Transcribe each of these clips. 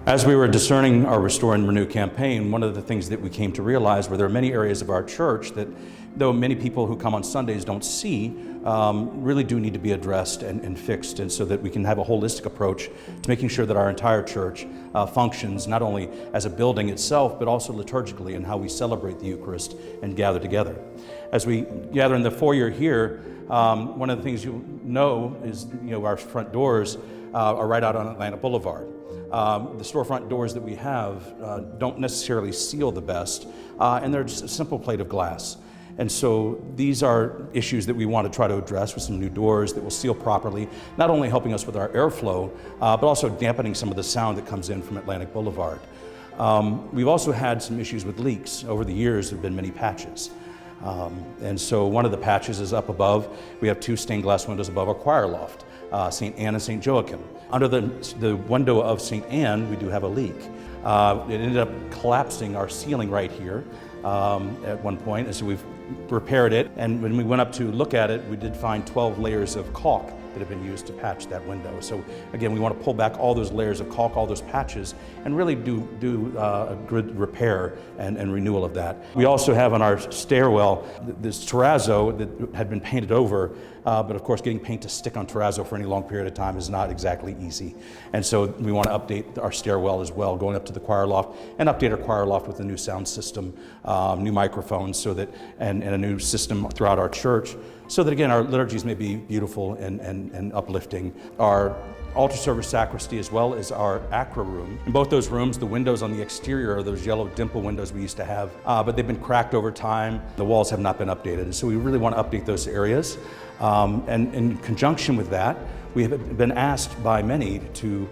As we were discerning our Restore and Renew campaign, one of the things that we came to realize were there are many areas of our church that, though many people who come on Sundays don't see, really do need to be addressed and fixed, and so that we can have a holistic approach to making sure that our entire church functions not only as a building itself, but also liturgically in how we celebrate the Eucharist and gather together. As we gather in the foyer here, one of the things you know is our front doors are right out on Atlanta Boulevard. The storefront doors that we have don't necessarily seal the best, and they're just a simple plate of glass. And so these are issues that we want to try to address with some new doors that will seal properly, not only helping us with our airflow, but also dampening some of the sound that comes in from Atlantic Boulevard. We've also had some issues with leaks. Over the years, there have been many patches. And so one of the patches is up above. We have two stained glass windows above our choir loft, St. Anne and St. Joachim. Under the window of St. Anne, we do have a leak. It ended up collapsing our ceiling right here at one point, and so we've repaired it. And when we went up to look at it, we did find 12 layers of caulk that have been used to patch that window. So again, we want to pull back all those layers of caulk, all those patches, and really do a good repair and renewal of that. We also have on our stairwell this terrazzo that had been painted over, but of course getting paint to stick on terrazzo for any long period of time is not exactly easy. And so we want to update our stairwell as well, going up to the choir loft, and update our choir loft with a new sound system, new microphones, so that and a new system throughout our church, so that again our liturgies may be beautiful and uplifting. Our altar service sacristy, as well as our acra room. In both those rooms, the windows on the exterior are those yellow dimple windows we used to have, but they've been cracked over time. The walls have not been updated, and so we really want to update those areas. And in conjunction with that, we have been asked by many to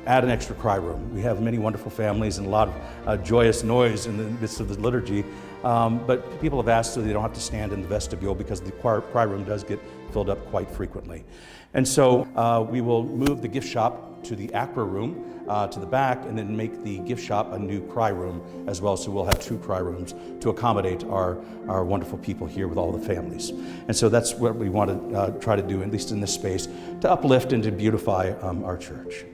add an extra cry room. We have many wonderful families and a lot of joyous noise in the midst of the liturgy, but people have asked so they don't have to stand in the vestibule, because the cry room does get filled up quite frequently. And so we will move the gift shop to the acra room to the back, and then make the gift shop a new cry room as well. So we'll have two cry rooms to accommodate our wonderful people here with all the families. And so that's what we want to try to do, at least in this space, to uplift and to beautify our church.